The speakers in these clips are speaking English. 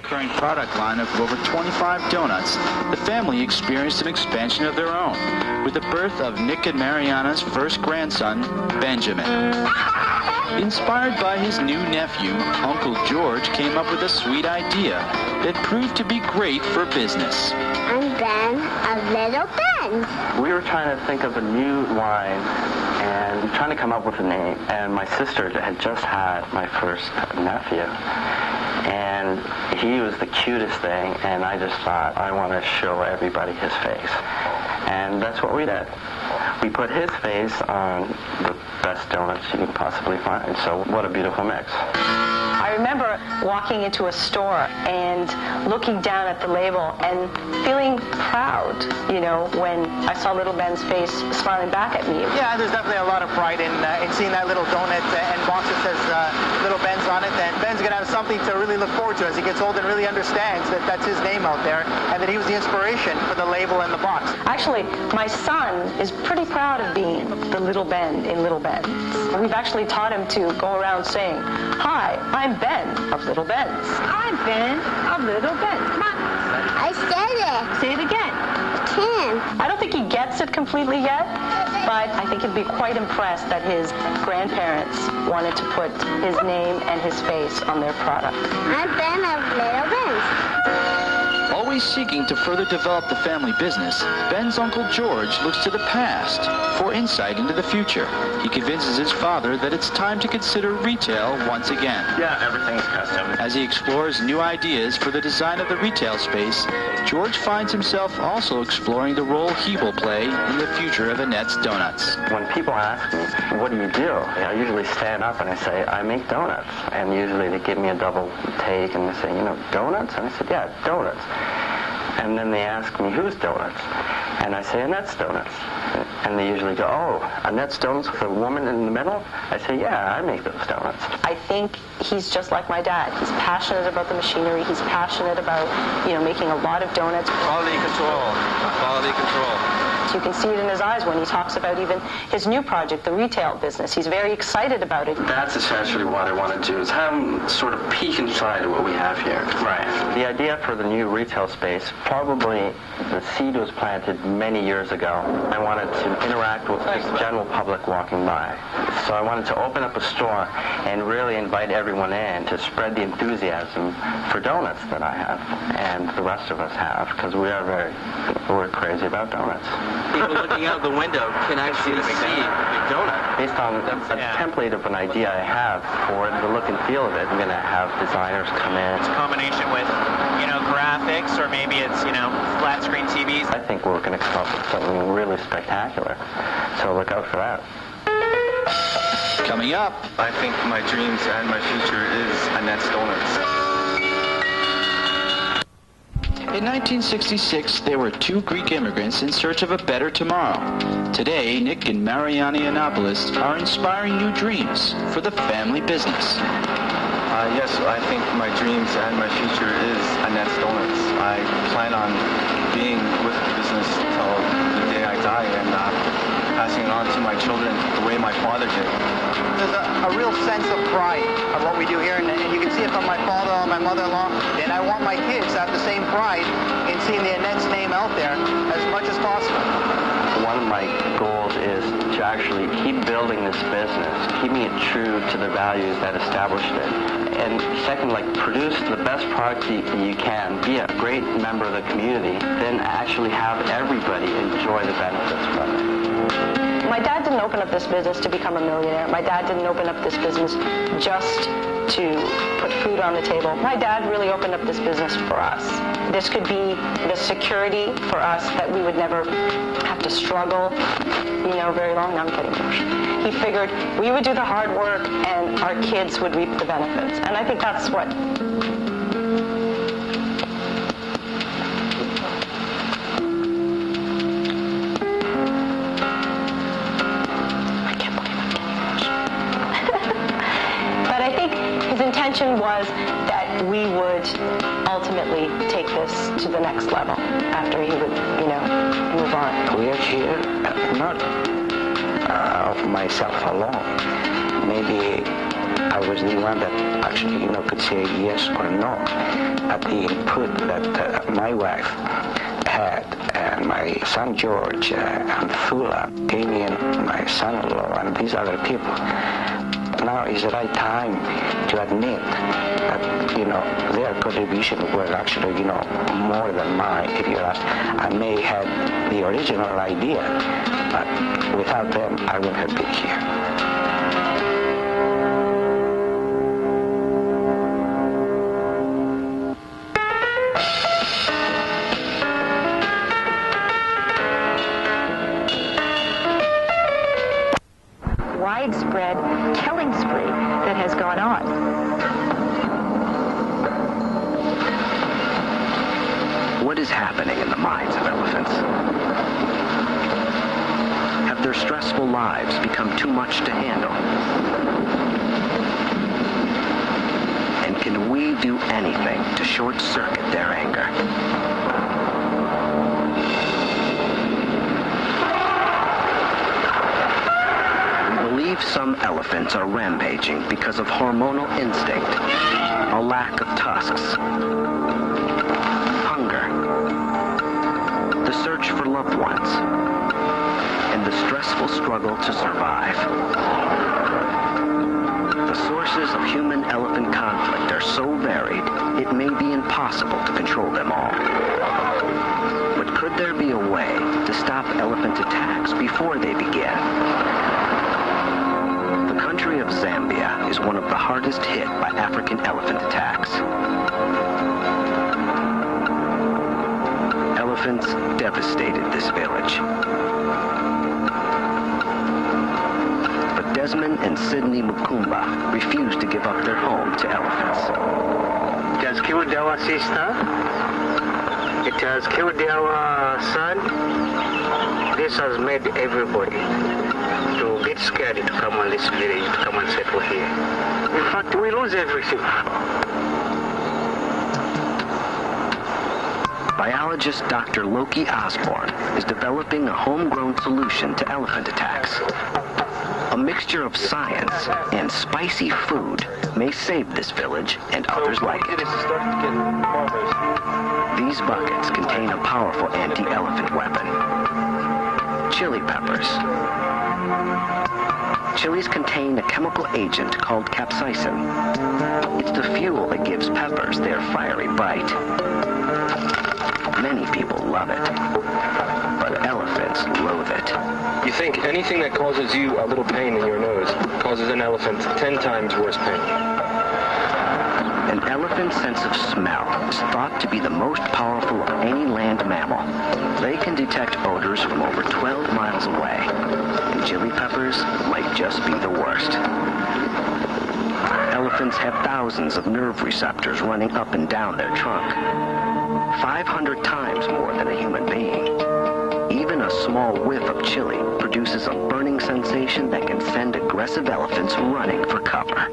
recurring product line of over 25 donuts, the family experienced an expansion of their own, with the birth of Nick and Mariana's first grandson, Benjamin. Inspired by his new nephew, Uncle George came up with a sweet idea that proved to be great for business. I'm Ben of Little Ben. We were trying to think of a new line and trying to come up with a name. And my sister had just had my first nephew. And he was the cutest thing, and I just thought, I want to show everybody his face. And that's what we did. We put his face on the best donuts you can possibly find. So what a beautiful mix. I remember walking into a store and looking down at the label and feeling proud, you know, when I saw Little Ben's face smiling back at me. Yeah, there's definitely a lot of pride in seeing that little donut and box that says Little Ben's on it. And Ben's going to have something to really look forward to as he gets old and really understands that that's his name out there and that he was the inspiration for the label and the box. Actually, my son is pretty proud of being the Little Ben in Little Ben. We've actually taught him to go around saying, "Hi, I'm Ben of Little Ben's." I'm Ben of Little Ben. Come on. I said it. Say it again. I don't think he gets it completely yet, but I think he'd be quite impressed that his grandparents wanted to put his name and his face on their product. I'm Ben of Little Ben's. Always seeking to further develop the family business, Ben's Uncle George looks to the past for insight into the future. He convinces his father that it's time to consider retail once again. Yeah, everything's custom. As he explores new ideas for the design of the retail space, George finds himself also exploring the role he will play in the future of Annette's Donuts. When people ask me, what do? I usually stand up and I say, I make donuts. And usually they give me a double take and they say, donuts? And I said, yeah, donuts. And then they ask me, whose donuts? And I say, Annette's Donuts. And they usually go, oh, Annette's Donuts with a woman in the middle? I say, yeah, I make those donuts. I think he's just like my dad. He's passionate about the machinery. He's passionate about, making a lot of donuts. Quality control. Quality control. You can see it in his eyes when he talks about even his new project, the retail business. He's very excited about it. That's essentially what I want to do, is have him sort of peek inside what we have here. Right. The idea for the new retail space, probably the seed was planted many years ago. I wanted to interact with the general public walking by. So I wanted to open up a store and really invite everyone in to spread the enthusiasm for donuts that I have and the rest of us have, because we're crazy about donuts. People looking out the window can actually see the donut. Based on a template of an idea I have for the look and feel of it, I'm going to have designers come in. It's a combination with, graphics, or maybe it's, flat screen TVs. I think we're going to come up with something really spectacular. So look out for that. Coming up. I think my dreams and my future is Annette's Donuts. In 1966, there were two Greek immigrants in search of a better tomorrow. Today, Nick and Mariana Yiannopoulos are inspiring new dreams for the family business. Yes, I think my dreams and my future is Annette's Donuts. I plan on being with the business till the day I die and passing it on to my children the way my father did. There's a real sense of pride of what we do here, and you can see it from my father and my mother-in-law, and I want my kids to have the same pride in seeing the Annette's name out there as much as possible. One of my goals is to actually keep building this business, keeping it true to the values that established it. And second, produce the best product you can, be a great member of the community, then actually have everybody enjoy the benefits from it. My dad didn't open up this business to become a millionaire. My dad didn't open up this business just to put food on the table. My dad really opened up this business for us. This could be the security for us that we would never have to struggle, very long. Now I'm getting emotional. He figured we would do the hard work and our kids would reap the benefits. And I think that's what... His intention was that we would ultimately take this to the next level after he would, move on. We are here not of myself alone. Maybe I I was the one that actually, could say yes or no at the input that my wife had, and my son George, and Thula, Damien, my son-in-law, and these other people. Now is the right time to admit that, their contribution was actually, more than mine, if you ask. I may have the original idea, but without them, I wouldn't have been here. Widespread killing spree that has gone on. What is happening in the minds of elephants? Have their stressful lives become too much to handle? And can we do anything to short-circuit their anger? Some elephants are rampaging because of hormonal instinct, a lack of tusks, hunger, the search for loved ones, and the stressful struggle to survive. The sources of human-elephant conflict are so varied, it may be impossible to control them all. But could there be a way to stop elephant attacks before they begin? The country of Zambia is one of the hardest hit by African elephant attacks. Elephants devastated this village. But Desmond and Sidney Mukumba refused to give up their home to elephants. It has killed our sister. It has killed our son. This has made everybody to get scared to come on this village, to come and settle here. In fact, we lose everything. Biologist Dr. Loki Osborne is developing a homegrown solution to elephant attacks. A mixture of science and spicy food may save this village and others like it. These buckets contain a powerful anti-elephant weapon: chili peppers. Chilies contain a chemical agent called capsaicin. It's the fuel that gives peppers their fiery bite. Many people love it, but elephants loathe it. You think anything that causes you a little pain in your nose causes an elephant 10 times worse pain. An elephant's sense of smell is thought to be the most powerful of any land mammal. They can detect odors from over 12 miles away, and chili peppers might just be the worst. Elephants have thousands of nerve receptors running up and down their trunk, 500 times more than a human being. Even a small whiff of chili produces a burning sensation that can send aggressive elephants running for cover.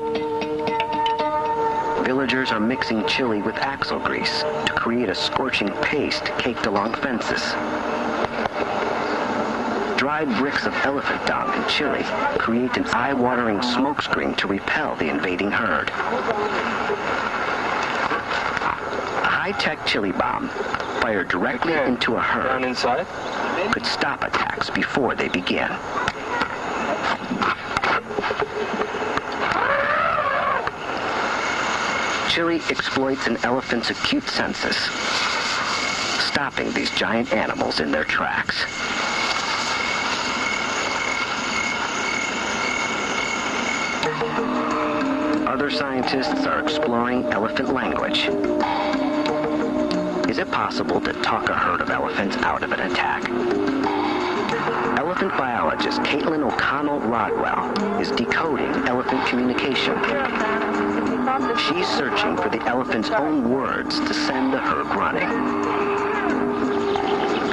Villagers are mixing chili with axle grease to create a scorching paste caked along fences. Dried bricks of elephant dung and chili create an eye-watering smokescreen to repel the invading herd. A high-tech chili bomb fired directly into a herd could stop attacks before they begin. Chili exploits an elephant's acute senses, stopping these giant animals in their tracks. Other scientists are exploring elephant language. Is it possible to talk a herd of elephants out of an attack? Elephant biologist Caitlin O'Connell Rodwell is decoding elephant communication. She's searching for the elephant's own words to send the herd running.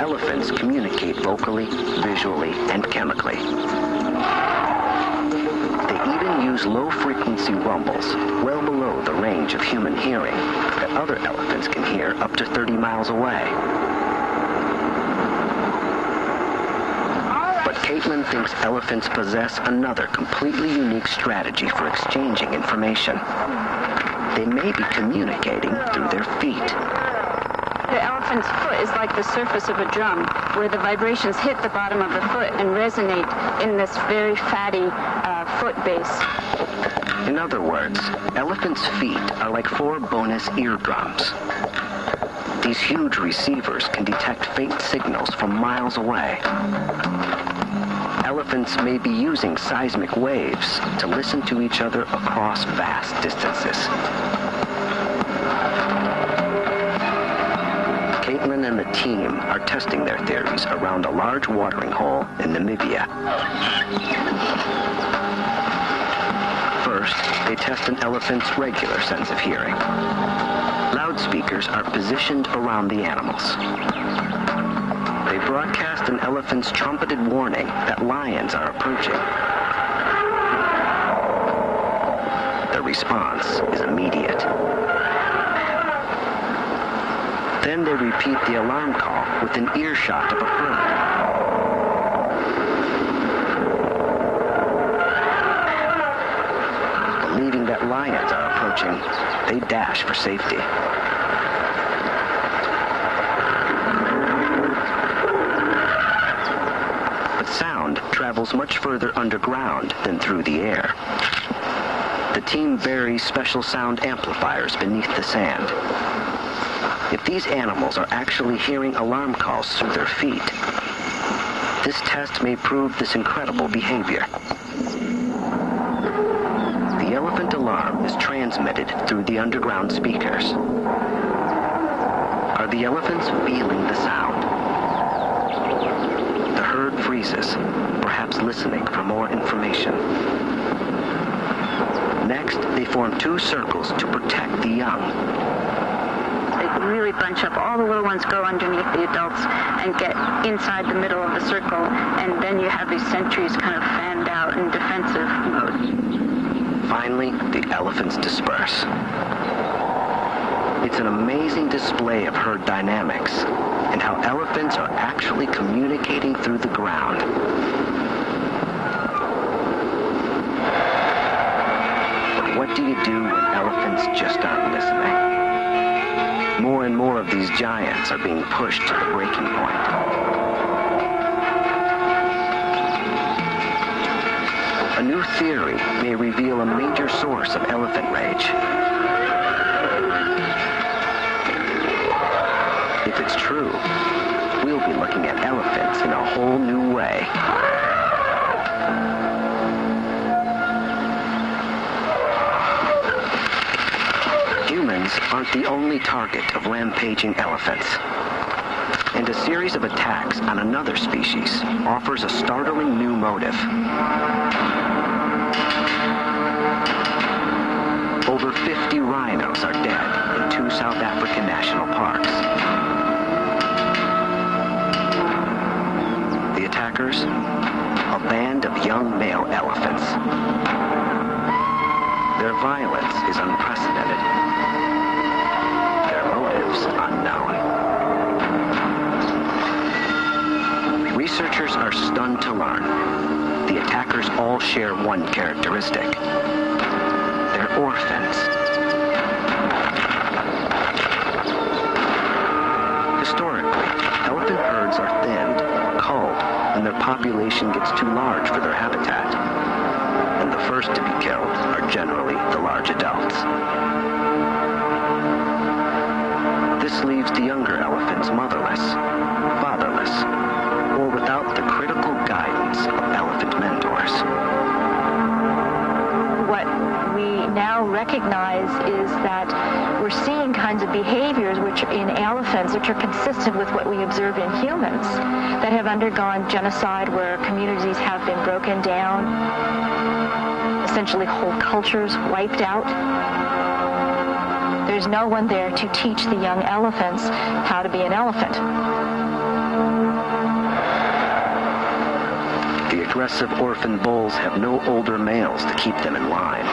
Elephants communicate vocally, visually, and chemically. They even use low-frequency rumbles, well below the range of human hearing, that other elephants can hear up to 30 miles away. But Caitlin thinks elephants possess another completely unique strategy for exchanging information. They may be communicating through their feet. The elephant's foot is like the surface of a drum, where the vibrations hit the bottom of the foot and resonate in this very fatty foot base. In other words, elephants' feet are like 4 bonus eardrums. These huge receivers can detect faint signals from miles away. Elephants may be using seismic waves to listen to each other across vast distances. Caitlin and the team are testing their theories around a large watering hole in Namibia. First, they test an elephant's regular sense of hearing. Loudspeakers are positioned around the animals. They broadcast an elephant's trumpeted warning that lions are approaching. The response is immediate. Then they repeat the alarm call with an earshot of a herd. Believing that lions are approaching, they dash for safety. But sound travels much further underground than through the air. The team buries special sound amplifiers beneath the sand. If these animals are actually hearing alarm calls through their feet, this test may prove this incredible behavior. The elephant alarm is transmitted through the underground speakers. Are the elephants feeling the sound? The herd freezes, perhaps listening for more information. Next, they form 2 circles to protect the young. Really bunch up. All the little ones go underneath the adults and get inside the middle of the circle, and then you have these sentries kind of fanned out in defensive mode. Finally, the elephants disperse. It's an amazing display of herd dynamics and how elephants are actually communicating through the ground. But what do you do when elephants just aren't listening? More and more of these giants are being pushed to the breaking point. A new theory may reveal a major source of elephant rage. If it's true, we'll be looking at elephants in a whole new way. Humans aren't the only target of rampaging elephants. And a series of attacks on another species offers a startling new motive. Over 50 rhinos are dead in 2 South African national parks. The attackers? A band of young male elephants. Their violence is unprecedented. Their motives unknown. Researchers are stunned to learn the attackers all share one characteristic. They're orphans. Historically, elephant herds are thinned, culled, and their population gets too large for their habitat. And the first to be killed are generally the large adults. This leaves the younger elephants motherless, fatherless, or without the critical guidance of elephant mentors. What we now recognize is that we're seeing kinds of behaviors which in elephants which are consistent with what we observe in humans that have undergone genocide, where communities have been broken down, essentially whole cultures wiped out. There's no one there to teach the young elephants how to be an elephant. The aggressive orphan bulls have no older males to keep them in line.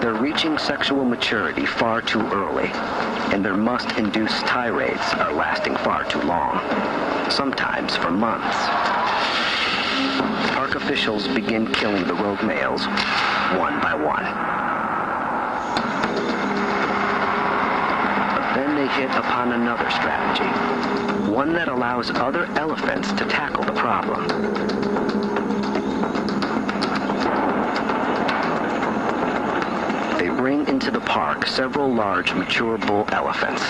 They're reaching sexual maturity far too early, and their must-induce tirades are lasting far too long, sometimes for months. Park officials begin killing the rogue males one by one. But then they hit upon another strategy, one that allows other elephants to tackle the problem. They bring into the park several large mature bull elephants.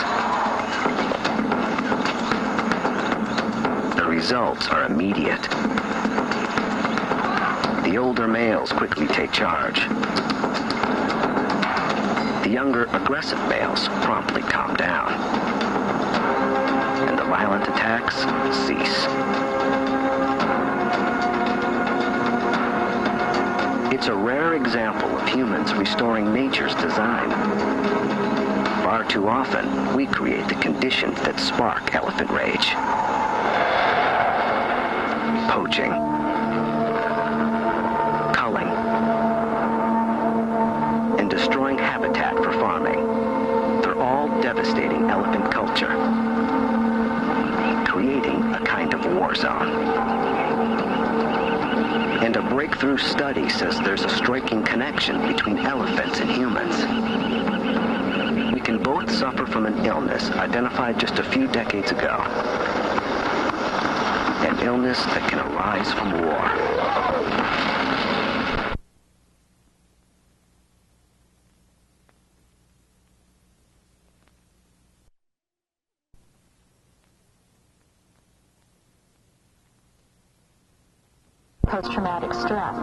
The results are immediate. The older males quickly take charge. The younger, aggressive males promptly calm down. And the violent attacks cease. It's a rare example of humans restoring nature's design. Far too often, we create the conditions that spark elephant rage. Poaching, culling, and destroying habitat for farming. They're all devastating elephant culture, creating a kind of war zone. And a breakthrough study says there's a striking connection between elephants and humans. We can both suffer from an illness identified just a few decades ago. An illness that can arise from war. Post-traumatic stress.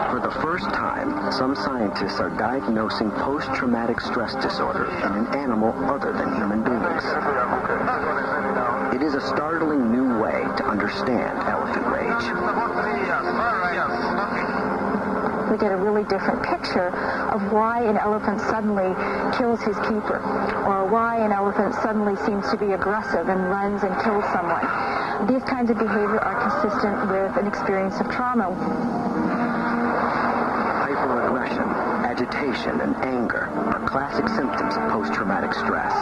For the first time, some scientists are diagnosing post-traumatic stress disorder in an animal other than human beings. It is a startling new way to understand elephant rage. We get a really different picture of why an elephant suddenly kills his keeper, or why an elephant suddenly seems to be aggressive and runs and kills someone. These kinds of behavior are consistent with an experience of trauma. Hyperaggression, agitation, and anger are classic symptoms of post-traumatic stress.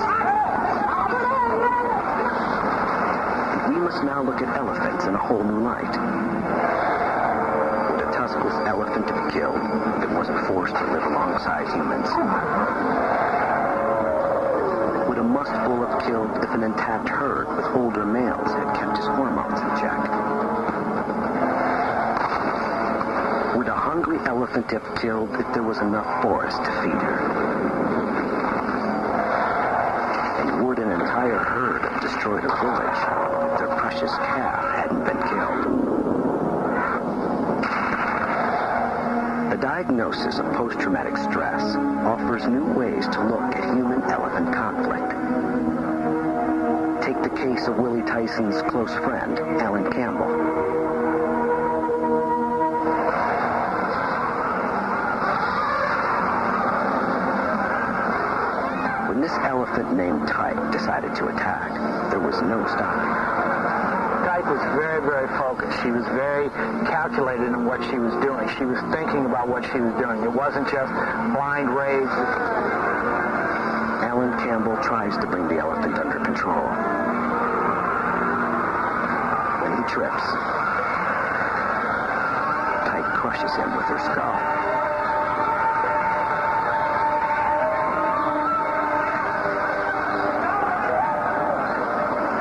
And we must now look at elephants in a whole new light. Would a tuskless elephant be killed if it wasn't forced to live alongside humans? Would a musk bull have killed if an intact herd with older males had kept his hormones in check? Would a hungry elephant have killed if there was enough forest to feed her? And would an entire herd have destroyed a village if their precious calf hadn't been killed? The diagnosis of post-traumatic stress offers new ways to look at human-elephant conflict. Take the case of Willie Tyson's close friend, Alan Campbell. When this elephant named Tyke decided to attack, there was no stopping her. Tyke was very, very focused. She was very calculated in what she was doing. She was thinking about what she was doing. It wasn't just blind rage. Alan Campbell tries to bring the elephant under control. When he trips, Tyke crushes him with her skull.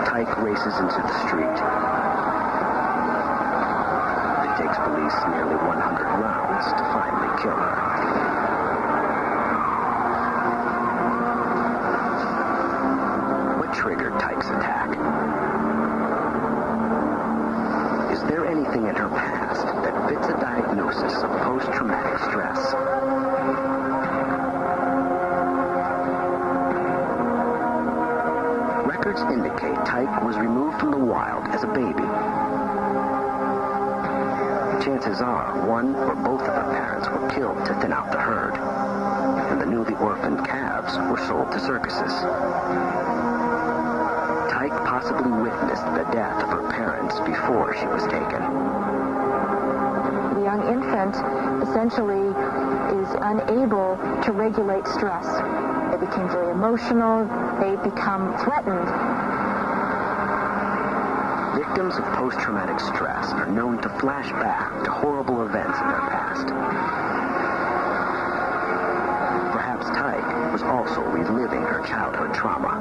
Tyke races into the street. It takes police nearly 100 rounds to finally kill her. What triggered Tyke's attack? Is there anything in her past that fits a diagnosis of post-traumatic stress? Records indicate Tyke was removed from the wild as a baby. Chances are one or both of her parents were killed to thin out the herd, and the newly orphaned calves were sold to circuses. Tyke possibly witnessed the death of her parents before she was taken. The young infant essentially is unable to regulate stress. They became very emotional. They become threatened. Victims of post-traumatic stress are known to flash back to horrible events in their past. Perhaps Tyke was also reliving her childhood trauma.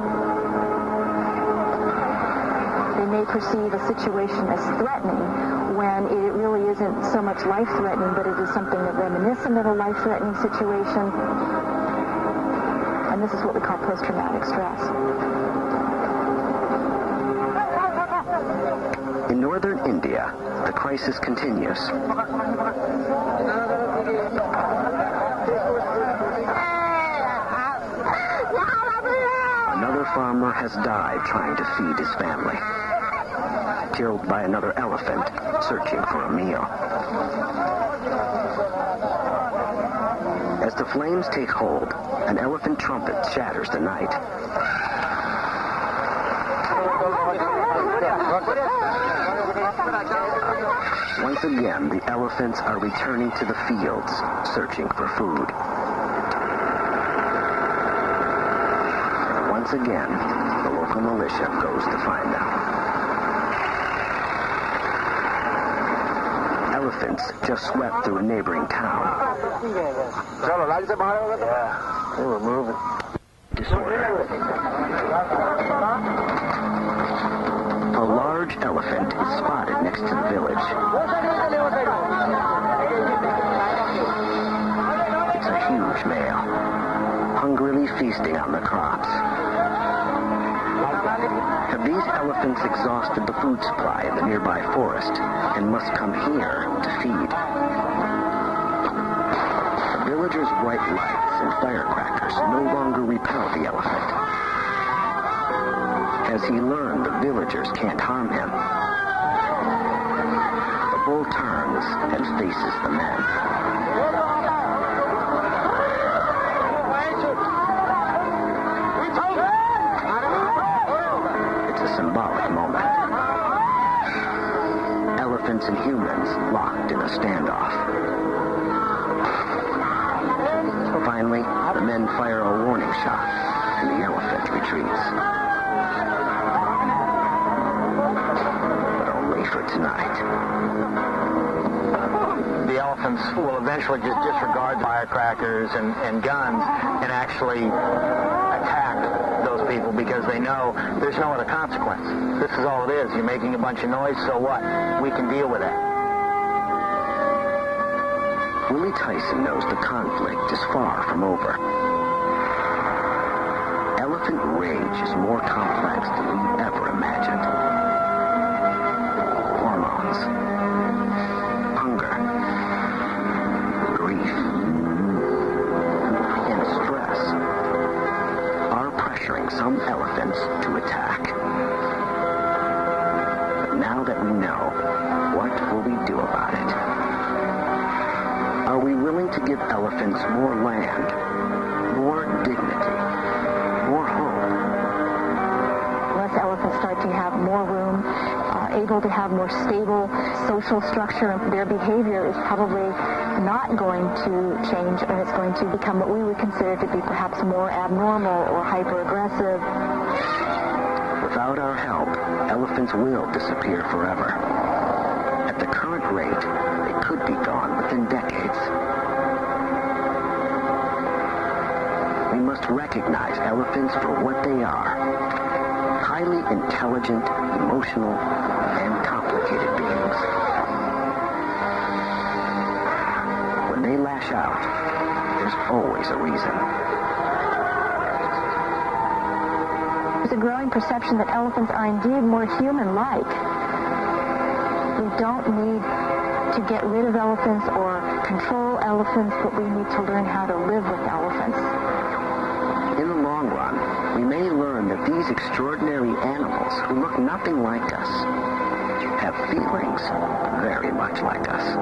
They may perceive a situation as threatening when it really isn't so much life-threatening, but it is something that reminiscent of a life-threatening situation. And this is what we call post-traumatic stress. In northern India, the crisis continues. Another farmer has died trying to feed his family. Killed by another elephant searching for a meal. As the flames take hold, an elephant trumpet shatters the night. Once again, the elephants are returning to the fields, searching for food. Once again, the local militia goes to find them. Elephants just swept through a neighboring town. Yeah, they were moving. Disorder. A large elephant is spotted next to the village. It's a huge male, hungrily feasting on the crops. Have these elephants exhausted the food supply in the nearby forest and must come here to feed? The villagers' bright lights and firecrackers no longer repel the elephant. Has he learned the villagers can't harm him? The bull turns and faces the men. It's a symbolic moment. Elephants and humans locked in a standoff. Finally, the men fire a warning shot, and the elephant retreats. But only for tonight. The elephants will eventually just disregard firecrackers and guns and actually attack those people because they know there's no other consequence. This is all it is. You're making a bunch of noise, so what? We can deal with it. Willie Tyson knows the conflict is far from over. Elephant rage is more complex than we ever imagined. Hormones, hunger, grief, and stress are pressuring some elephants to attack. But now that we know, what will we do about it? Are we willing to give elephants more land, more dignity, more hope? Once elephants start to have more room, able to have more stable social structure, their behavior is probably not going to change, and it's going to become what we would consider to be perhaps more abnormal or hyper-aggressive. Without our help, elephants will disappear forever. At the current rate, they could be gone within decades. We must recognize elephants for what they are. Highly intelligent, emotional, and complicated beings. When they lash out, there's always a reason. There's a growing perception that elephants are indeed more human-like. We don't need to get rid of elephants or control elephants, but we need to learn how to live with elephants. In the long run, we may learn that these extraordinary animals who look nothing like us have feelings very much like us.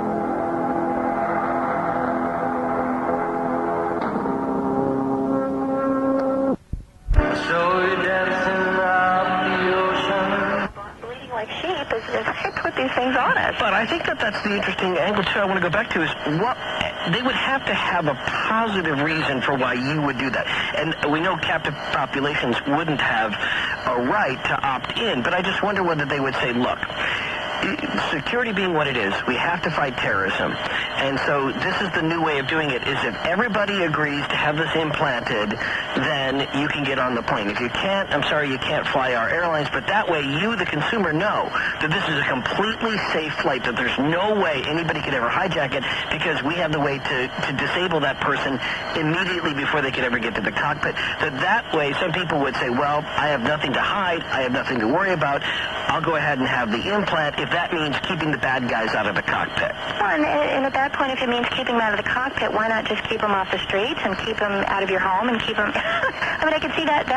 These things on us. But I think that's the interesting angle, too, I want to go back to is what they would have to have a positive reason for why you would do that. And we know captive populations wouldn't have a right to opt in, but I just wonder whether they would say, look, security being what it is, we have to fight terrorism. And so this is the new way of doing it, is if everybody agrees to have this implanted, then you can get on the plane. If you can't, I'm sorry, you can't fly our airlines, but that way you, the consumer, know that this is a completely safe flight, that there's no way anybody could ever hijack it, because we have the way to disable that person immediately before they could ever get to the cockpit. That way, some people would say, well, I have nothing to hide, I have nothing to worry about, I'll go ahead and have the implant, if that means keeping the bad guys out of the cockpit. Well, and at that point, if it means keeping them out of the cockpit, why not just keep them off the streets and keep them out of your home and keep them... I mean, I can see that's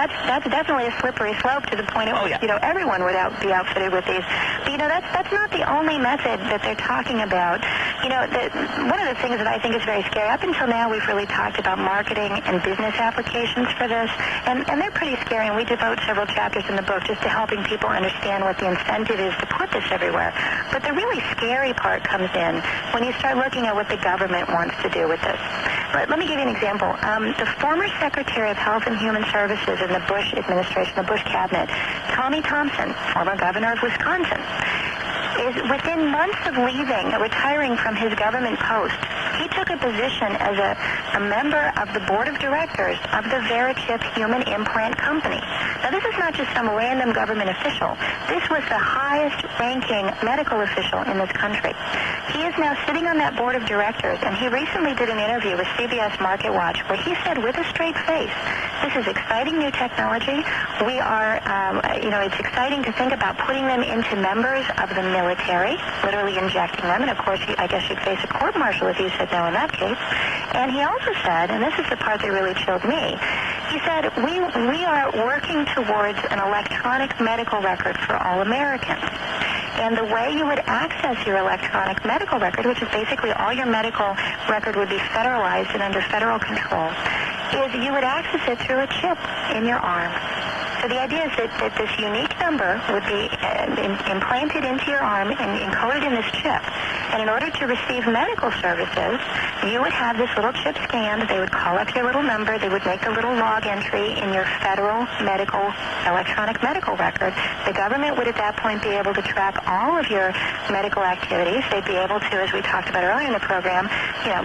definitely a slippery slope to the point at which, everyone would be outfitted with these. But, that's not the only method that they're talking about. One of the things that I think is very scary, up until now, we've really talked about marketing and business applications for this, and they're pretty scary, and we devote several chapters in the book just to helping people understand what the incentive is to put this everywhere. But the really scary part comes in when you start looking at what the government wants to do with this. Let me give you an example. The former Secretary of Health and Human Services in the Bush administration, the Bush cabinet, Tommy Thompson, former governor of Wisconsin, is within months of retiring from his government post, he took a position as a member of the board of directors of the Verichip Human Implant Company. Now, this is not just some random government official. This was the highest-ranking medical official in this country. He is now sitting on that board of directors, and he recently did an interview with CBS Market Watch where he said with a straight face, this is exciting new technology. We are, it's exciting to think about putting them into members of the military, literally injecting them, and of course, I guess you'd face a court-martial if you said no in that case. And he also said, and this is the part that really chilled me, he said, we are working towards an electronic medical record for all Americans. And the way you would access your electronic medical record, which is basically all your medical record would be federalized and under federal control, is you would access it through a chip in your arm. So the idea is that this unique number would be implanted into your arm and encoded in this chip. And in order to receive medical services, you would have this little chip scanned. They would call up your little number. They would make a little log entry in your federal electronic medical record. The government would at that point be able to track all of your medical activities. They'd be able to, as we talked about earlier in the program,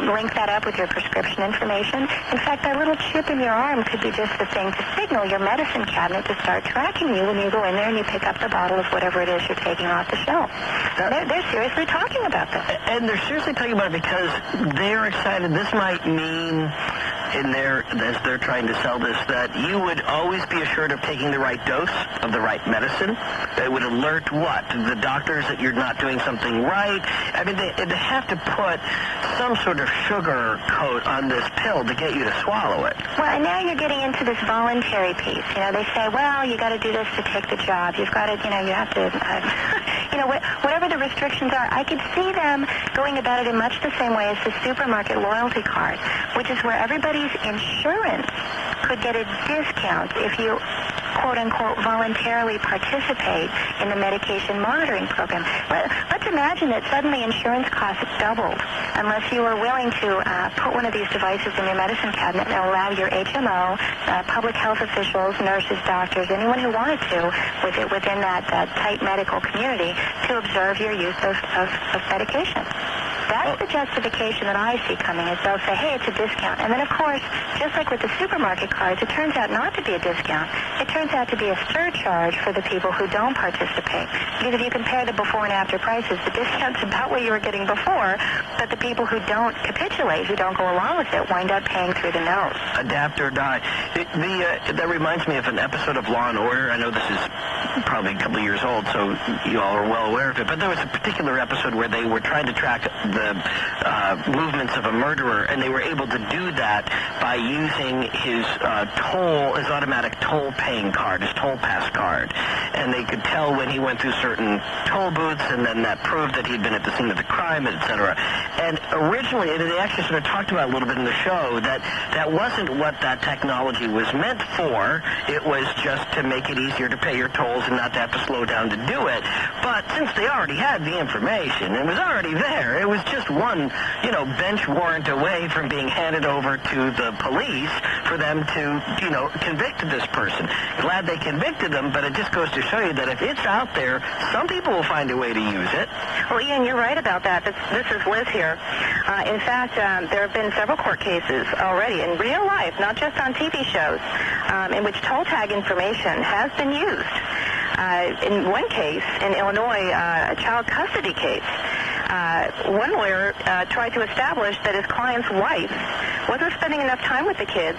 link that up with your prescription information. In fact, that little chip in your arm could be just the thing to signal your medicine cabinet to start tracking you when you go in there and you pick up the bottle of whatever it is you're taking off the shelf. They're seriously talking about this. And they're seriously talking about it because they're excited. This might mean, as they're trying to sell this, that you would always be assured of taking the right dose of the right medicine. They would alert the doctors that you're not doing something right. I mean, they have to put some sort of sugar coat on this pill to get you to swallow it. Well, and now you're getting into this voluntary piece. They say, well, you got to do this to take the job. You've got to, you have to, whatever the restrictions are. I could see them going about it in much the same way as the supermarket loyalty card, which is where everybody's insurance could get a discount if you, quote-unquote, voluntarily participate in the medication monitoring program. Let's imagine that suddenly insurance costs doubled unless you were willing to put one of these devices in your medicine cabinet and allow your HMO, public health officials, nurses, doctors, anyone who wanted to within that tight medical community to observe your use of medication. That's the justification that I see coming, is they'll say, hey, it's a discount. And then, of course, just like with the supermarket cards, it turns out not to be a discount. It turns out to be a surcharge for the people who don't participate. Because if you compare the before and after prices, the discount's about what you were getting before, but the people who don't capitulate, who don't go along with it, wind up paying through the nose. Adapt or die. That reminds me of an episode of Law & Order. I know this is probably a couple of years old, so you all are well aware of it, but there was a particular episode where they were trying to track the movements of a murderer, and they were able to do that by using his automatic toll-paying card, his toll pass card. And they could tell when he went through certain toll booths, and then that proved that he'd been at the scene of the crime, etc. And originally, they actually sort of talked about a little bit in the show that wasn't what that technology was meant for. It was just to make it easier to pay your tolls criminals and not to have to slow down to do it. But since they already had the information and was already there, it was just one, bench warrant away from being handed over to the police for them to, convict this person. Glad they convicted them, but it just goes to show you that if it's out there, some people will find a way to use it. Well, Ian, you're right about that. This is Liz here. In fact, there have been several court cases already in real life, not just on TV shows, in which toll tag information has been used. In one case, in Illinois, a child custody case, one lawyer tried to establish that his client's wife wasn't spending enough time with the kids.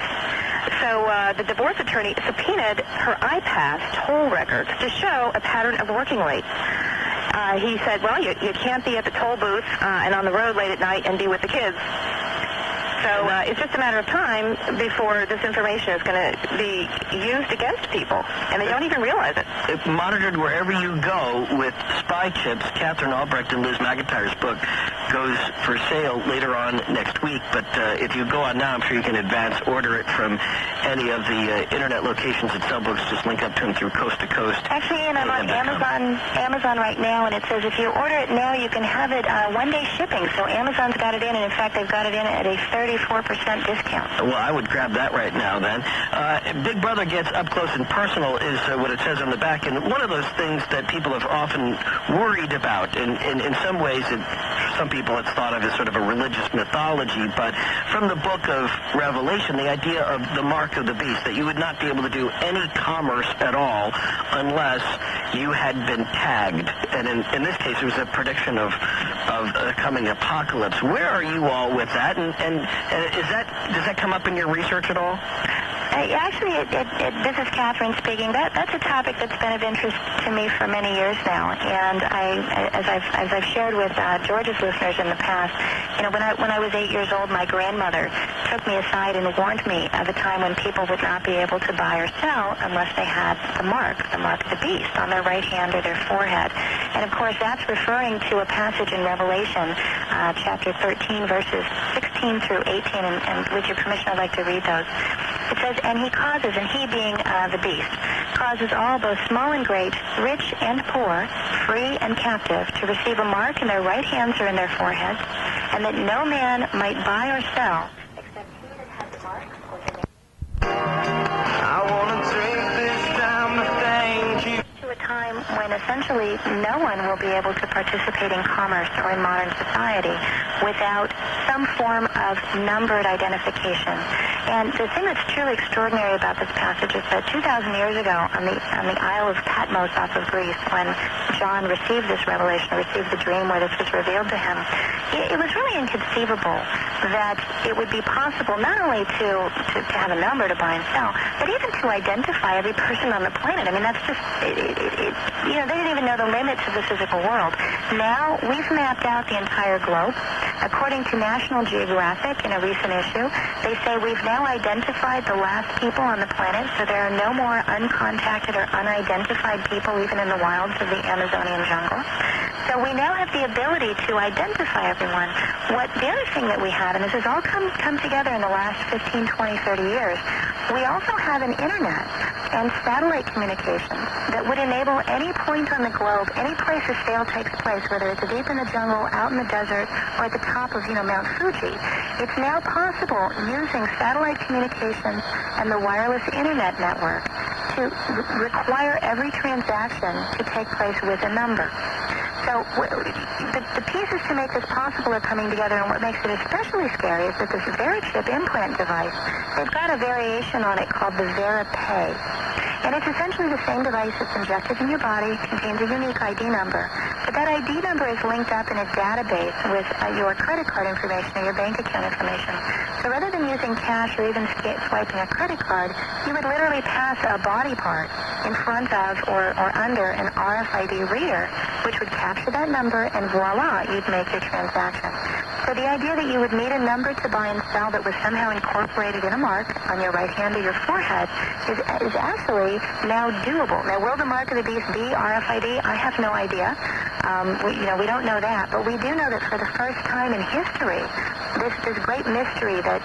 So the divorce attorney subpoenaed her iPass toll records to show a pattern of working late. He said, well, you can't be at the toll booth and on the road late at night and be with the kids. So it's just a matter of time before this information is going to be used against people, and they don't even realize it. It's monitored wherever you go with spy chips. Catherine Albrecht and Liz McIntyre's book goes for sale later on next week, but if you go on now, I'm sure you can advance order it from any of the internet locations that sell books. Just link up to them through Coast to Coast. Actually, Ian, I'm on Amazon right now, and it says if you order it now, you can have it one-day shipping. So Amazon's got it in, and in fact, they've got it in at a 34% discount. Well, I would grab that right now, then. Big Brother Gets Up Close and Personal is what it says on the back, and one of those things that people have often worried about, and in some ways, some people it's thought of as sort of a religious mythology, but from the book of Revelation, the idea of the mark of the beast, that you would not be able to do any commerce at all unless you had been tagged. And in this case, it was a prediction of a coming apocalypse. Where are you all with that? And does that come up in your research at all? Actually, this is Catherine speaking. That's a topic that's been of interest to me for many years now. And as I've shared with George's listeners in the past, when I was 8 years old, my grandmother took me aside and warned me of a time when people would not be able to buy or sell unless they had the mark of the beast on their right hand or their forehead. And of course, that's referring to a passage in Revelation, chapter 13, verses 16 through 18. And with your permission, I'd like to read those. It says, and he causes, and he being the beast, causes all, both small and great, rich and poor, free and captive, to receive a mark in their right hands or in their foreheads, and that no man might buy or sell, except he that has the mark or the name. I want to take this time to thank you. To a time when essentially no one will be able to participate in commerce or in modern society without some form of numbered identification. And the thing that's truly extraordinary about this passage is that 2,000 years ago on the Isle of Patmos off of Greece, when John received this revelation, received the dream where this was revealed to him, it was really inconceivable that it would be possible not only to have a number to buy and sell, but even to identify every person on the planet. I mean, that's just, they didn't even know the limits of the physical world. Now, we've mapped out the entire globe. According to National Geographic in a recent issue, they say we've now identified the last people on the planet, so there are no more uncontacted or unidentified people even in the wilds of the Amazonian jungle. So we now have the ability to identify everyone. The other thing that we have, and this has all come together in the last 15, 20, 30 years, we also have an internet and satellite communications that would enable any point on the globe, any place a sale takes place, whether it's deep in the jungle, out in the desert, or at the top of, Mount Fuji. It's now possible using satellite communications and the wireless internet network to require every transaction to take place with a number. So the pieces to make this possible are coming together, and what makes it especially scary is that this VeriChip implant device, they've got a variation on it called the VeriPay. And it's essentially the same device that's injected in your body, contains a unique ID number. But that ID number is linked up in a database with your credit card information or your bank account information. So rather than using cash or even swiping a credit card, you would literally pass a body part in front of or under an RFID reader, which would capture that number, and voila, you'd make your transaction. So the idea that you would need a number to buy and sell that was somehow incorporated in a mark on your right hand or your forehead is actually now doable. Now, will the mark of the beast be RFID? I have no idea. We don't know that, but we do know that for the first time in history, this great mystery that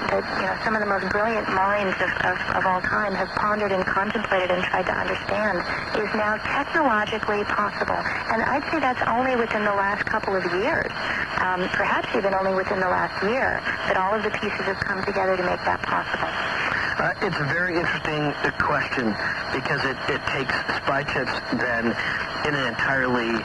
some of the most brilliant minds of all time have pondered and contemplated and tried to understand is now technologically possible. And I'd say that's only within the last couple of years, perhaps even only within the last year, that all of the pieces have come together to make that possible. It's a very interesting question because it takes spy chips then in an entirely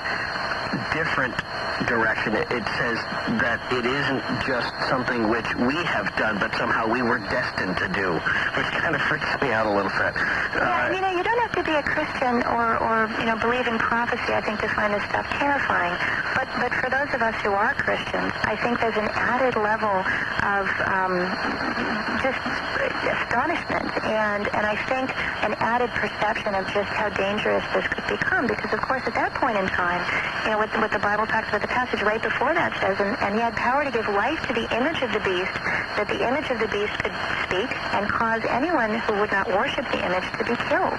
different direction. It says that it isn't just something which we have done, but somehow we were destined to do, which kind of freaks me out a little bit. You don't have to be a Christian or believe in prophecy, I think, to find this stuff terrifying. But for those of us who are Christians, I think there's an added level of just astonishment and I think an added perception of just how dangerous this could become. Because, of course, at that point in time, what the Bible talks about, the passage right before that says, and he had power to give life to the image of the beast, that the image of the beast could speak and cause anyone who would not worship the image to be killed.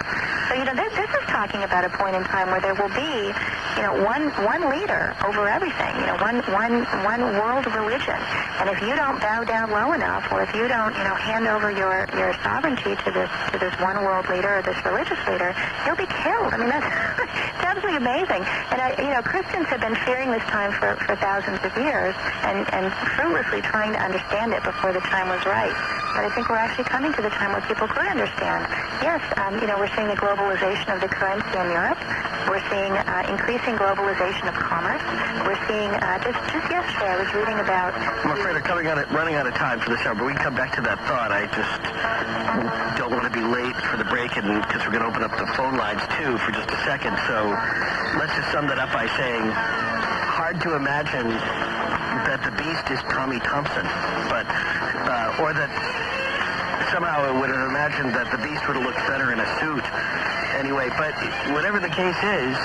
So, this is talking about a point in time where there will be, one leader over everything, one world religion. And if you don't bow down low enough, or if you don't, hand over your sovereignty to this one world leader or this religious leader, you'll be killed. I mean, that's it's absolutely amazing. And Christians have been fearing this time for thousands of years and fruitlessly trying to understand it before the time was right. But I think we're actually coming to the time where people could understand. Yes, we're seeing the globalization of the currency in Europe. We're seeing increasing globalization of commerce. We're seeing, just yesterday I was reading about... I'm afraid of running out of time for the show, but we can come back to that thought. I just don't want to be late for the break, and because we're going to open up the phone lines, too, for just a second. So let's just sum that up by saying, hard to imagine that the beast is Tommy Thompson, but or that somehow it would have imagined that the beast would have looked better in a suit. Anyway, but whatever the case is,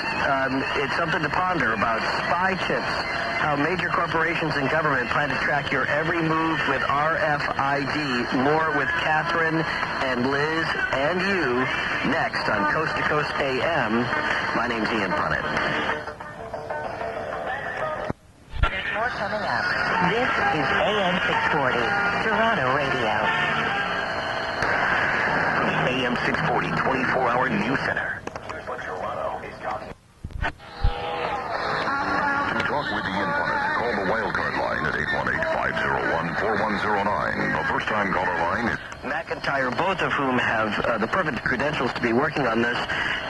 it's something to ponder about spy chips, how major corporations and government plan to track your every move with RFID. More with Catherine and Liz and you next on Coast to Coast AM. My name's Ian Punnett. There's more coming up. This is AM 640, Toronto Radio. AM 640, 24-hour news center. To talk with the Ian Punnett, call the wildcard line at 818-501-4109. The first-time caller line is... McIntyre, both of whom have the perfect credentials to be working on this.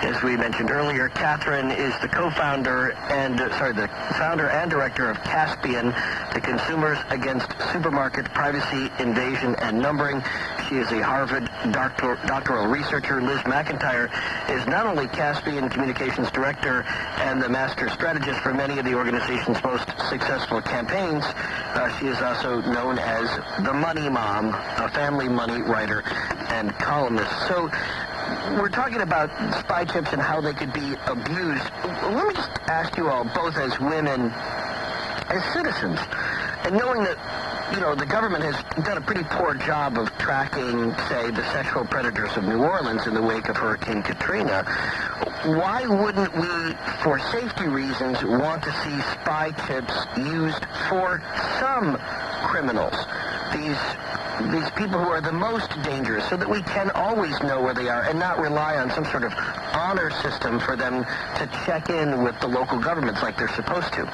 As we mentioned earlier, Catherine is the founder and director of Caspian, the Consumers Against Supermarket Privacy Invasion and Numbering. She is a Harvard doctoral researcher. Liz McIntyre is not only Caspian Communications Director and the master strategist for many of the organization's most successful campaigns, she is also known as the Money Mom, a family money writer and columnist. So we're talking about spy chips and how they could be abused. Let me just ask you all, both as women, as citizens, and knowing that, the government has done a pretty poor job of tracking, say, the sexual predators of New Orleans in the wake of Hurricane Katrina, why wouldn't we, for safety reasons, want to see spy chips used for some criminals? These people who are the most dangerous, so that we can always know where they are and not rely on some sort of honor system for them to check in with the local governments like they're supposed to.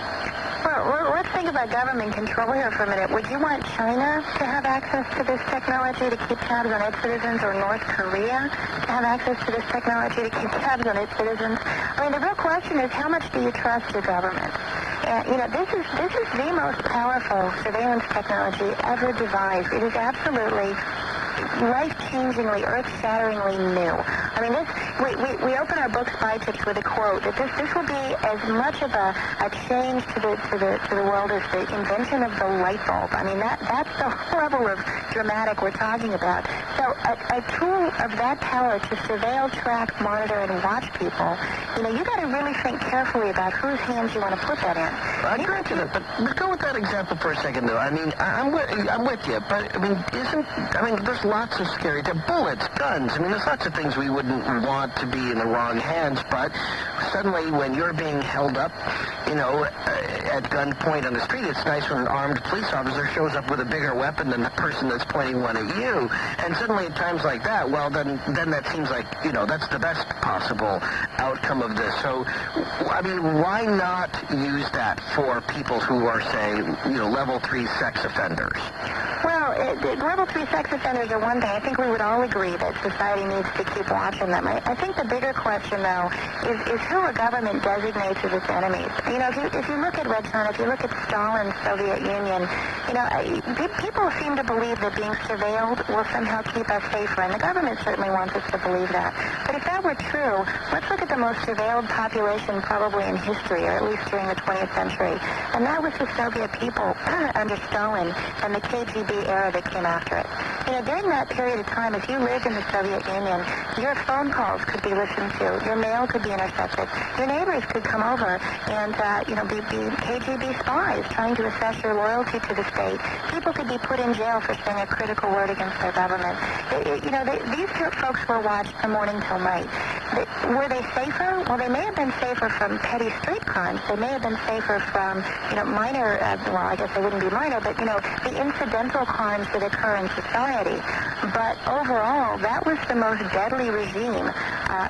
Well, let's think about government control here for a minute. Would you want China to have access to this technology to keep tabs on its citizens, or North Korea to have access to this technology to keep tabs on its citizens? I mean, the real question is, how much do you trust your government? This is the most powerful surveillance technology ever devised. It is absolutely life-changingly, earth-shatteringly new. I mean, we open our book Spy Chips with a quote that this will be as much of a change to the world as the invention of the light bulb. I mean, that's the level of dramatic we're talking about. So a tool of that power to surveil, track, monitor, and watch people, you got to really think carefully about whose hands you want to put that in. I grant you that, but go with that example for a second, though. I mean, I'm with you, but there's lots of scary bullets, guns. I mean, there's lots of things we wouldn't want to be in the wrong hands, but suddenly when you're being held up, at gunpoint on the street, it's nice when an armed police officer shows up with a bigger weapon than the person that's pointing one at you. And suddenly at times like that, well, then that seems like, that's the best possible outcome of this. So, I mean, why not use that for people who are, say, level 3 sex offenders? Well, level 3 sex offenders are one thing. I think we would all agree that society needs to keep watching them. I think the bigger question, though, is who a government designates as its enemies. If you look at Red China, if you look at Stalin's Soviet Union, people seem to believe that being surveilled will somehow keep us safer, and the government certainly wants us to believe that. But if that were true, let's look at the most surveilled population probably in history, or at least during the 20th century, and that was the Soviet people under Stalin and the KGB era that came after it. During that period of time, if you lived in the Soviet Union, your phone calls could be listened to, your mail could be intercepted, your neighbors could come over and be KGB spies trying to assess your loyalty to the state. People could be put in jail for saying a critical word against their government. These folks were watched from morning till night. Were they safer? Well, they may have been safer from petty street crimes. They may have been safer from, minor, I guess they wouldn't be minor, but, the incidental crimes that occur in society. But overall, that was the most deadly regime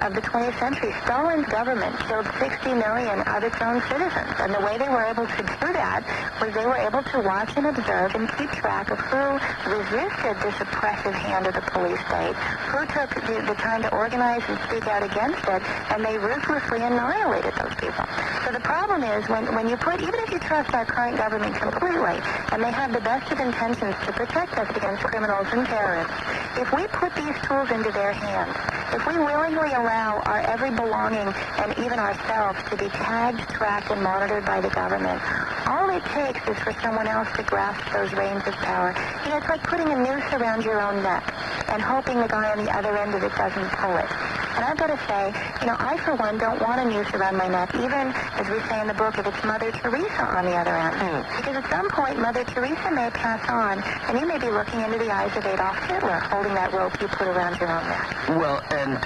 of the 20th century. Stalin's government killed 60 million of its own citizens. And the way they were able to do that was they were able to watch and observe and keep track of who resisted this oppressive hand of the police state, who took the time to organize and speak out against it, and they ruthlessly annihilated those people. So the problem is when you put, even if you trust our current government completely, and they have the best of intentions to protect us against criminals and terrorists, if we put these tools into their hands, if we willingly allow our every belonging and even ourselves to be tagged, tracked, and monitored by the government, all it takes is for someone else to grasp those reins of power. It's like putting a noose around your own neck and hoping the guy on the other end of it doesn't pull it. And I've got to say, I, for one, don't want a noose around my neck, even, as we say in the book, if it's Mother Teresa on the other end. Because at some point, Mother Teresa may pass on, and you may be looking into the eyes of Adolf Hitler, holding that rope you put around your own neck. Well, and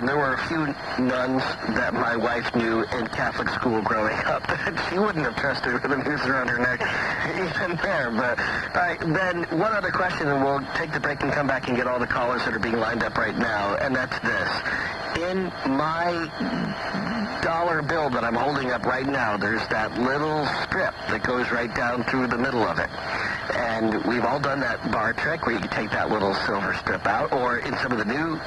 there were a few nuns that my wife knew in Catholic school growing up that she wouldn't have trusted with a noose around her neck even there. But then one other question, and we'll take the break and come back and get all the callers that are being lined up right now, and that's this. In my dollar bill that I'm holding up right now, there's that little strip that goes right down through the middle of it. And we've all done that bar trick where you can take that little silver strip out, or in some of the new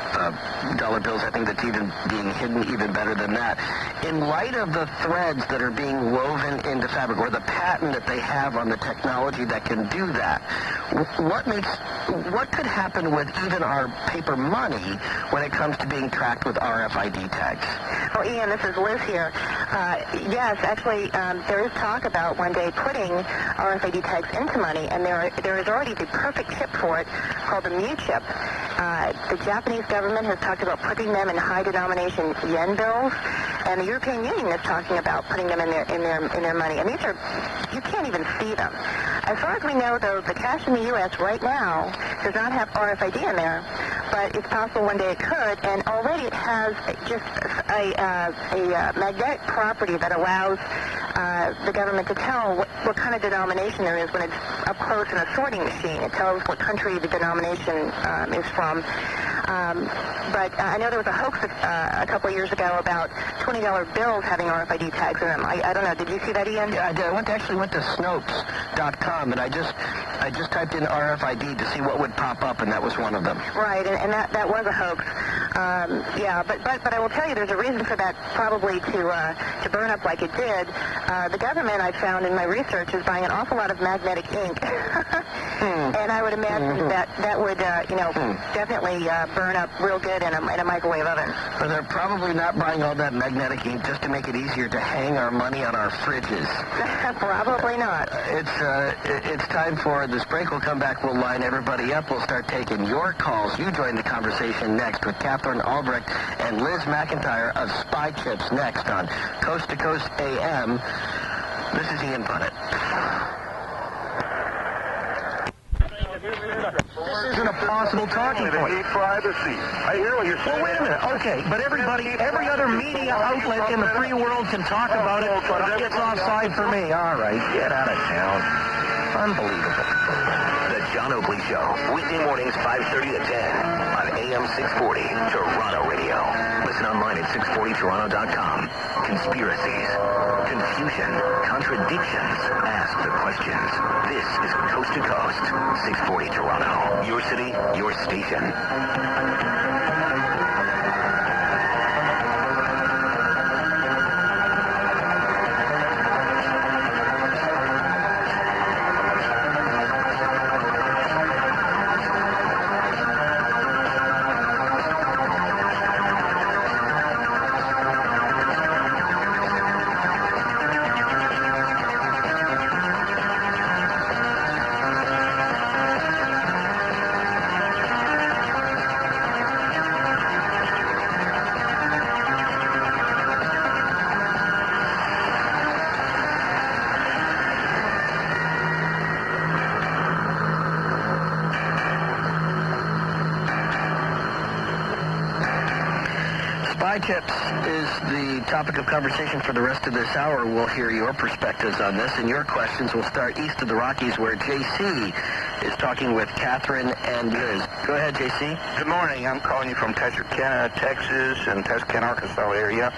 dollar bills, I think that's even being hidden even better than that. In light of the threads that are being woven into fabric, or the patent that they have on the technology that can do that, what could happen with even our paper money when it comes to being tracked with RFID tags? Oh, Ian, this is Liz here. Yes, actually, there is talk about one day putting RFID tags into money, and there is already the perfect chip for it called the Mu chip. The Japanese government has talked about putting them in high-denomination yen bills, and the European Union is talking about putting them in their money. And these are, you can't even see them. As far as we know, though, the cash in the U.S. right now does not have RFID in there, but it's possible one day it could, and already it has just a magnetic property that allows the government to tell what kind of denomination there is when it's up close in a sorting machine. It tells what country the denomination is from. But I know there was a hoax a couple of years ago about $20 bills having RFID tags in them. I don't know. Did you see that, Ian? Yeah, I did. I actually went to Snopes.com, and I just typed in RFID to see what would pop up, and that was one of them. Right, and that was a hoax. Yeah, but I will tell you, there's a reason for that probably to burn up like it did. The government, I found in my research, is buying an awful lot of magnetic ink. And I would imagine that would, definitely burn up real good in a microwave oven. But they're probably not buying all that magnetic ink just to make it easier to hang our money on our fridges. Probably not. It's time for this break. We'll come back. We'll line everybody up. We'll start taking your calls. You join the conversation next with Catherine Albrecht and Liz McIntyre of Spy Chips next on Coast to Coast AM. This is Ian Punnett. this isn't a possible talking point. They need privacy. I hear what you're saying. Well, wait a minute. Okay, but every other media outlet in the free world can talk about it, but it gets offside for me. All right, get out of town. Unbelievable. The John Oakley Show, weekday mornings 5:30 to 10 on AM 640 Toronto Radio. Listen online at 640toronto.com. Conspiracies, confusion, contradictions. Ask the questions. This is Coast to Coast, 640 Toronto. Your city, your station. Tips is the topic of conversation for the rest of this hour. We'll hear your perspectives on this and your questions. We'll start east of the Rockies where JC is talking with Catherine and Liz. Go ahead, JC. Good morning. I'm calling you from Texarkana, Texas, and Texarkana, Arkansas area.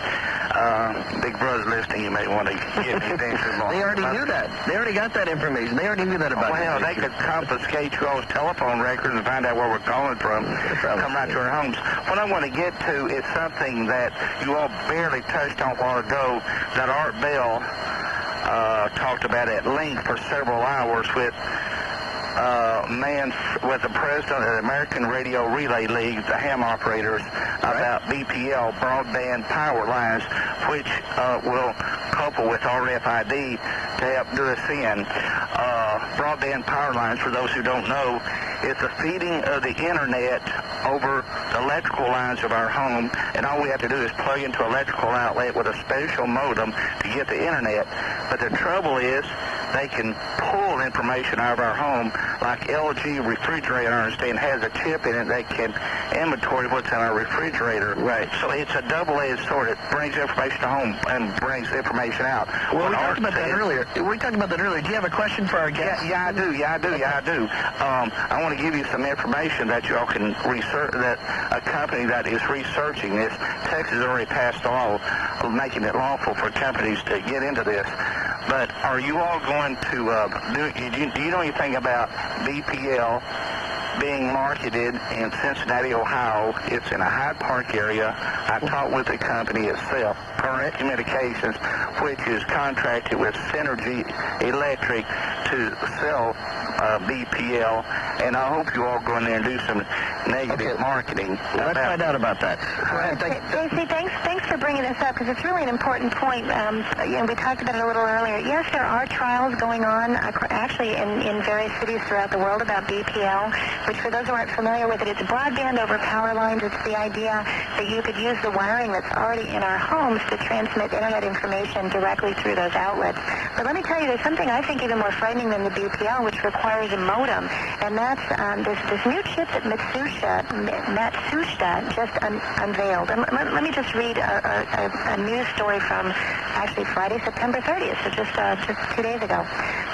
Big Brother's listening. You may want to give me things. They already knew that. They already got that information. They already knew that about you. Well, they could confiscate your all's telephone records and find out where we're calling from. Come right to our homes. What I want to get to is something that you all barely touched on a while ago that Art Bell talked about at length for several hours with the president of the American Radio Relay League, the ham operators, about BPL, broadband power lines, which will couple with RFID to help do us in. Broadband power lines, for those who don't know, is the feeding of the internet over the electrical lines of our home, and all we have to do is plug into an electrical outlet with a special modem to get the internet. But the trouble is, they can pull information out of our home, like LG refrigerator, I understand, has a chip in it that can inventory what's in our refrigerator. Right. So it's a double-edged sword. It brings information to home and brings information out. Well, we talked about that earlier. Do you have a question for our guest? Yeah, I do. I want to give you some information that you all can research, that a company that is researching this. Texas already passed a law making it lawful for companies to get into this. But are you all going to do you know anything about BPL being marketed in Cincinnati, Ohio? It's in a Hyde Park area. I talked with the company itself, Current Communications, which is contracted with Synergy Electric to sell BPL, and I hope you all go in there and do some negative marketing. Let's find out about that. Go ahead. JC, thanks for bringing this up, because it's really an important point. We talked about it a little earlier. Yes, there are trials going on, actually, in various cities throughout the world about BPL, which, for those who aren't familiar with it, it's broadband over power lines. It's the idea that you could use the wiring that's already in our homes to transmit internet information directly through those outlets. But let me tell you, there's something I think even more frightening than the BPL, which requires a modem, and that's this new chip that Matsushita just unveiled. And let me just read a news story from actually Friday, September 30th, so just 2 days ago.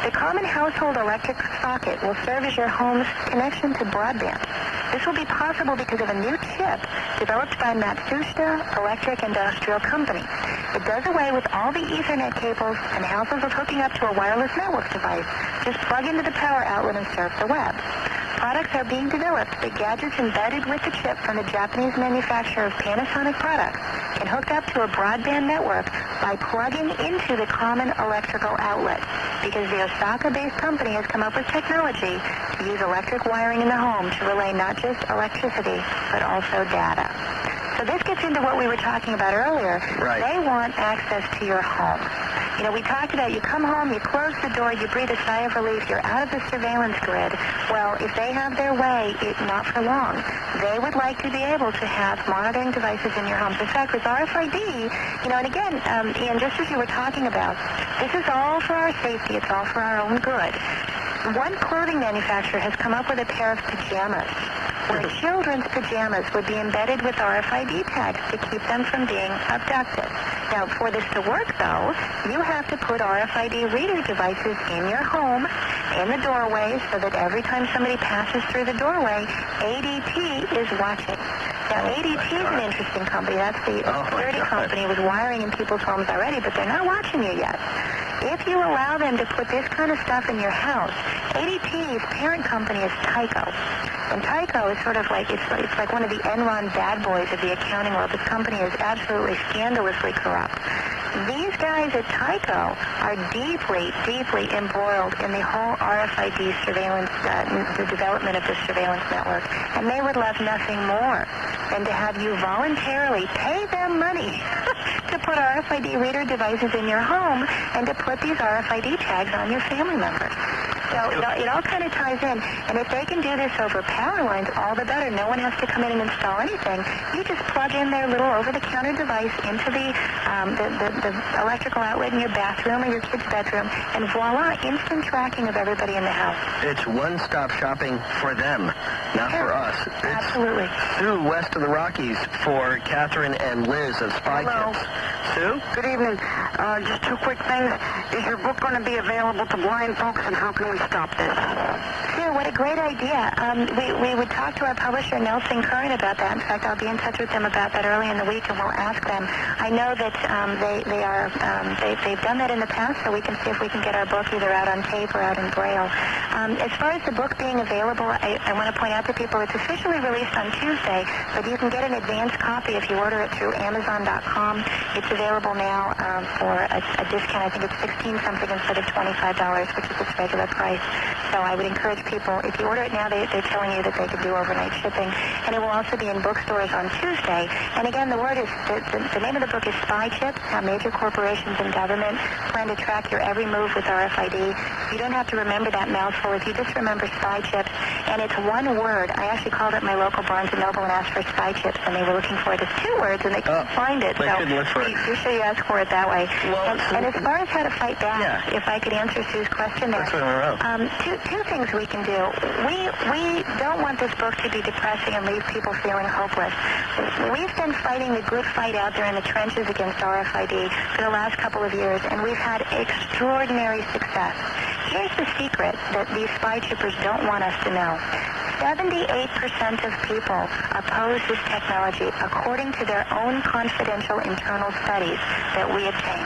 The common household electric socket will serve as your home's connection to broadband. This will be possible because of a new chip developed by Matsushita Electric Industrial Company. It does away with all the Ethernet cables and hassles of hooking up to a wireless network device. Just plug into the power outlet and surf the web. Products are being developed, but gadgets embedded with the chip from the Japanese manufacturer of Panasonic products can hook up to a broadband network by plugging into the common electrical outlet, because the Osaka-based company has come up with technology to use electric wiring in the home to relay not just electricity, but also data. So this gets into what we were talking about earlier. Right. They want access to your home. You know, we talked about you come home, you close the door, you breathe a sigh of relief, you're out of the surveillance grid. Well, if they have their way, not for long. They would like to be able to have monitoring devices in your homes. In fact, with RFID, and again, Ian, just as you were talking about, this is all for our safety. It's all for our own good. One clothing manufacturer has come up with a pair of pajamas where children's pajamas would be embedded with RFID tags to keep them from being abducted. Now, for this to work, though, you have to put RFID reader devices in your home, in the doorways, so that every time somebody passes through the doorway, ADT is watching. Now, ADT is an interesting company. That's the security company with wiring in people's homes already, but they're not watching you yet. If you allow them to put this kind of stuff in your house, ADT's parent company is Tyco. And Tyco is sort of like, it's like one of the Enron bad boys of the accounting world. This company is absolutely scandalously corrupt. These guys at Tyco are deeply, deeply embroiled in the whole RFID surveillance, the development of this surveillance network. And they would love nothing more than to have you voluntarily pay them money to put RFID reader devices in your home and to put these RFID tags on your family members. So it all kind of ties in. And if they can do this over power lines, all the better. No one has to come in and install anything. You just plug in their little over-the-counter device into the electrical outlet in your bathroom or your kid's bedroom, and voila, instant tracking of everybody in the house. It's one-stop shopping for them, not for us. Absolutely. Sue, west of the Rockies, for Catherine and Liz of Spy Kids. Sue? Good evening. Just two quick things. Is your book going to be available to blind folks, and how can we stop this? Sue, what a great idea. We would talk to our publisher, Nelson Curran, about that. In fact, I'll be in touch with them about that early in the week, and we'll ask them. I know that they've done that in the past, so we can see if we can get our book either out on tape or out in Braille. As far as the book being available, I want to point out to people it's officially released on Tuesday, but you can get an advance copy if you order it through Amazon.com. It's available now for a discount. I think it's $16-something instead of $25, which is its regular price. So I would encourage people, if you order it now, they're telling you that they can do overnight shipping. And it will also be in bookstores on Tuesday. And again, the word is, the name of the book is Spy Chips, How Major Corporations and Government Plan to Track Your Every Move with RFID. You don't have to remember that mouthful. If you just remember Spy Chips, and it's one word. I actually called up my local Barnes & Noble and asked for Spy Chips, and they were looking for it as two words, and they couldn't find it. They couldn't look for it. Be sure you ask for it that way. Well, and as far as how to fight back, if I could answer Sue's question there, two things we can do. We don't want this book to be depressing and leave people feeling hopeless. We've been fighting the good fight out there in the trenches against RFID for the last couple of years, and we've had extraordinary success. Here's the secret that these spy chippers don't want us to know. 78% of people oppose this technology according to their own confidential internal studies that we obtain.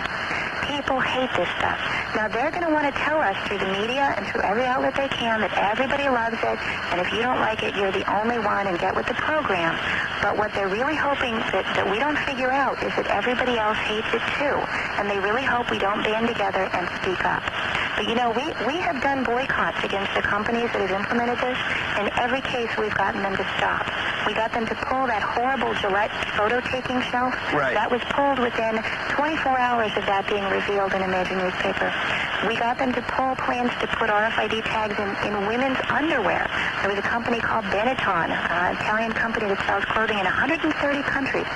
People hate this stuff. Now, they're going to want to tell us through the media and through every outlet they can that everybody loves it, and if you don't like it, you're the only one and get with the program. But what they're really hoping that we don't figure out is that everybody else hates it too, and they really hope we don't band together and speak up. But, you know, we have done boycotts against the companies that have implemented this. In every case, we've gotten them to stop. We got them to pull that horrible Gillette photo-taking shelf. Right. That was pulled within 24 hours of that being revealed in a major newspaper. We got them to pull plans to put RFID tags in women's underwear. There was a company called Benetton, an Italian company that sells clothing in 130 countries.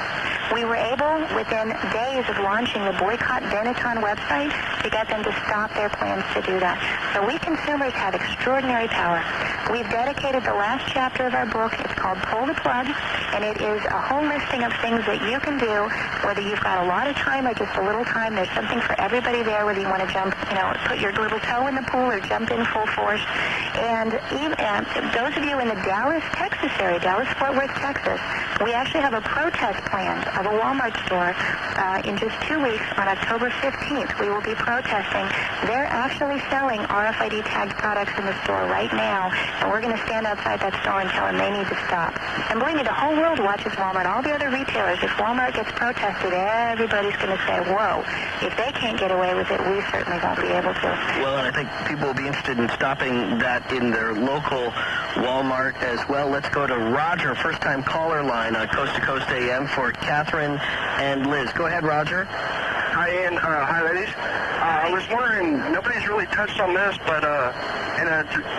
We were able, within days of launching the Boycott Benetton website, to get them to stop their plans to do that. So we consumers have extraordinary power. We've dedicated the last chapter of our book. It's called Pull the Plug, and it is a whole listing of things that you can do, whether you've got a lot of time or just a little time. There's something for everybody there, whether you want to jump, put your little toe in the pool or jump in full force. And even those of you in the Dallas, Texas area, Dallas-Fort Worth, Texas, we actually have a protest planned of a Walmart store in just 2 weeks on October 15th. We will be protesting. They're actually selling RFID tagged products in the store right now, and we're going to stand outside that store and tell them they need to stop. And believe me, the whole world watches Walmart, all the other retailers. If Walmart gets protested, everybody's going to say, whoa, if they can't get away with it, we certainly won't be able to. Well, and I think people will be interested in stopping that in their local Walmart as well. Let's go to Roger, first-time caller line on Coast to Coast AM for Catherine and Liz. Go ahead, Roger. Hi, Ian. Hi, ladies. I was wondering, nobody's really touched on this, but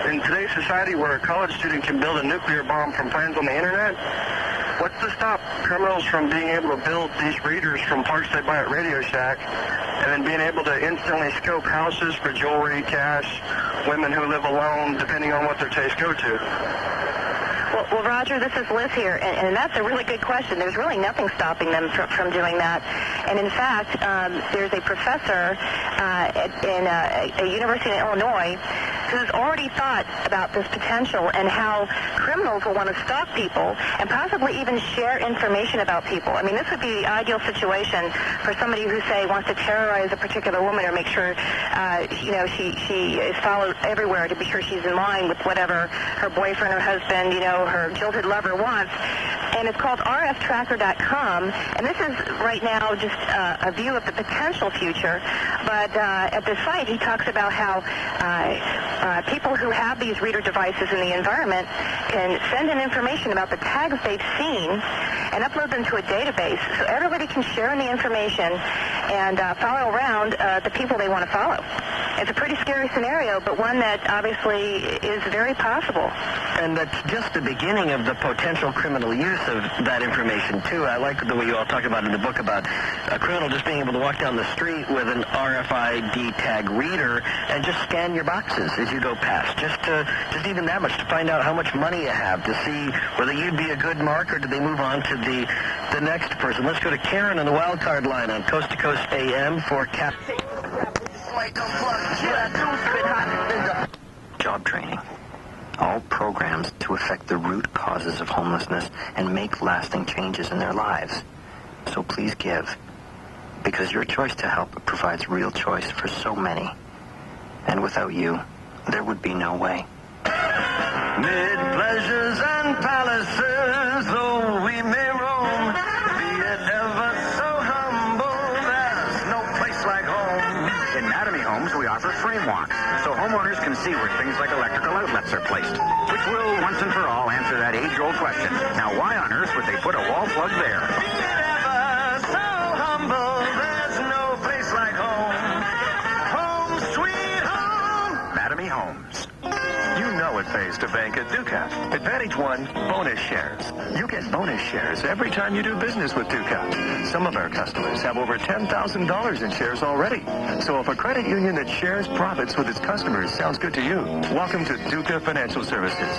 in today's society where a college student can build a nuclear bomb from plans on the internet, what's to stop criminals from being able to build these readers from parts they buy at Radio Shack and then being able to instantly scope houses for jewelry, cash, women who live alone, depending on what their tastes go to? Well, Roger, this is Liz here, and that's a really good question. There's really nothing stopping them from doing that. And in fact, there's a professor in a university in Illinois who's already thought about this potential and how criminals will want to stalk people and possibly even share information about people. I mean, this would be the ideal situation for somebody who, say, wants to terrorize a particular woman or make sure, she is followed everywhere to be sure she's in line with whatever her boyfriend or husband, her jilted lover wants. And it's called rftracker.com, and this is right now just a view of the potential future. But at the site, he talks about how people who have these reader devices in the environment can send in information about the tags they've seen and upload them to a database so everybody can share in the information and follow around the people they want to follow. It's a pretty scary scenario, but one that obviously is very possible. And that's just the beginning of the potential criminal use of that information, too. I like the way you all talk about in the book about a criminal just being able to walk down the street with an RFID tag reader and just scan your boxes as you go past. Just even that much to find out how much money you have, to see whether you'd be a good mark or do they move on to the next person. Let's go to Karen on the wild card line on Coast to Coast AM for Captain. Job training. All programs to affect the root causes of homelessness and make lasting changes in their lives. So please give, because your choice to help provides real choice for so many. And without you, there would be no way. Mid pleasures and palaces, though we may roam, be it ever so humble, there's no place like home. In Anatomy Homes, we offer frame walks, so homeowners can see where things like electrical outlets are placed, which will, once and for all, answer that age-old question. Now, why on earth would they put a wall plug there? Be it ever so humble, there's no place like home. Home, sweet home. Anatomy Homes. You know it pays to bank at Ducat. Advantage 1, bonus shares. You get bonus shares every time you do business with Ducat. Some of our customers have over $10,000 in shares already. So if a credit union that shares profits with its customers sounds good to you, welcome to Duca Financial Services.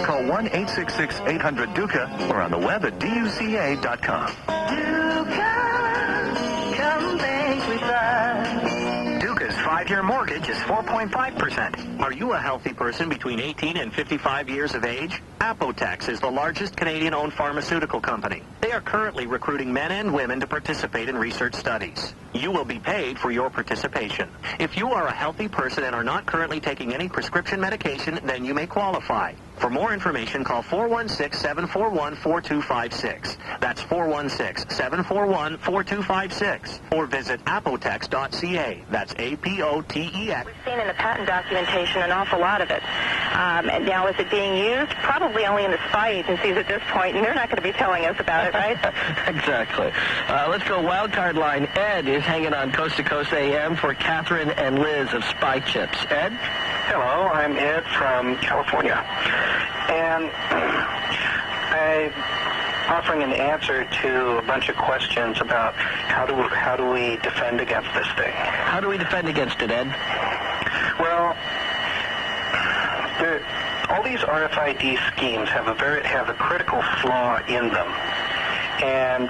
Call 1-866-800-DUCA or on the web at duca.com. Duca, come bank with us. Duca's 5-year mortgage is 4.5%. Are you a healthy person between 18 and 55 years of age? Apotex is the largest Canadian-owned pharmaceutical company. They are currently recruiting men and women to participate in research studies. You will be paid for your participation. If you are a healthy person and are not currently taking any prescription medication, then you may qualify. For more information, call 416-741-4256. That's 416-741-4256. Or visit apotex.ca. That's A-P-O-T-E-X. We've seen in the patent documentation an awful lot of it. And now is it being used? Probably only in the spy agencies at this point, and they're not going to be telling us about it, right? Exactly. Let's go wild card line. Ed is hanging on Coast to Coast AM for Catherine and Liz of Spy Chips. Ed? Hello, I'm Ed from California. And I'm offering an answer to a bunch of questions about how do we defend against this thing. How do we defend against it, Ed? Well, all these RFID schemes have a critical flaw in them, and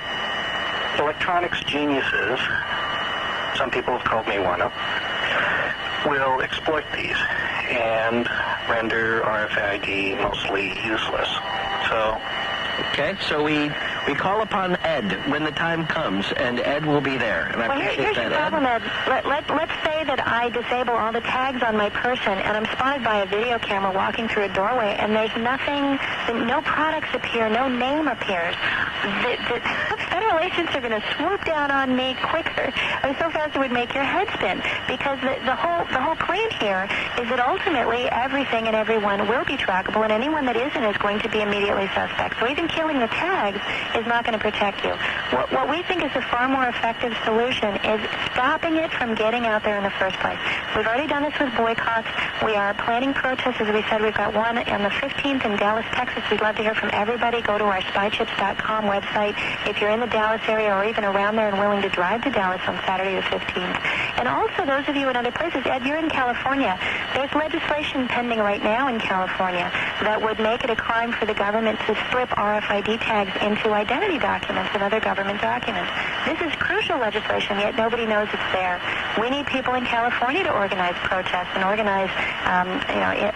electronics geniuses, some people have called me one of, will exploit these and render RFID mostly useless. Okay, so we call upon Ed when the time comes, and Ed will be there. And I appreciate here's that, the problem, Ed. Let's say that I disable all the tags on my person, and I'm spotted by a video camera walking through a doorway, and there's nothing, no products appear, no name appears. The federal agents are going to swoop down on me quicker, or so fast it would make your head spin, because the whole claim here is that ultimately everything and everyone will be trackable, and anyone that isn't is going to be immediately suspect. So even killing the tags is not going to protect you. What we think is a far more effective solution is stopping it from getting out there in the first place. We've already done this with boycotts. We are planning protests. As we said, we've got one on the 15th in Dallas, Texas. We'd love to hear from everybody. Go to our spychips.com website. If you're in the Dallas Dallas area or even around there and willing to drive to Dallas on Saturday the 15th. And also those of you in other places, Ed, you're in California. There's legislation pending right now in California that would make it a crime for the government to slip RFID tags into identity documents and other government documents. This is crucial legislation, yet nobody knows it's there. We need people in California to organize protests and organize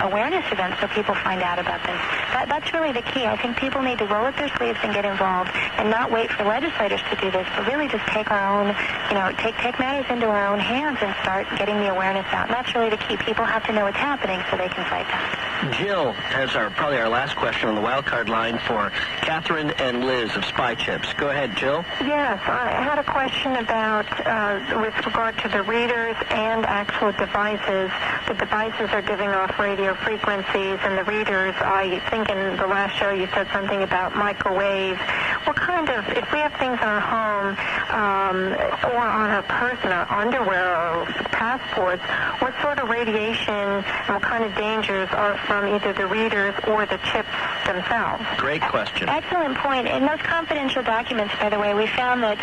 awareness events so people find out about this. That's really the key. I think people need to roll up their sleeves and get involved and not wait for legislators to do this, but really just take our own, take matters into our own hands and start getting the awareness out. And that's really the key. People have to know what's happening so they can fight back. Jill has probably our last question on the wildcard line for Catherine and Liz of Spy Chips. Go ahead, Jill. Yes, I had a question about, with regard to the readers and actual devices. The devices are giving off radio frequencies, and the readers, I think in the last show you said something about microwaves. What kind of, if we have things in our home or on our person, our underwear or passports, what sort of radiation and what kind of dangers are from either the readers or the chips themselves? Great question. Excellent point. In those confidential documents, by the way, we found that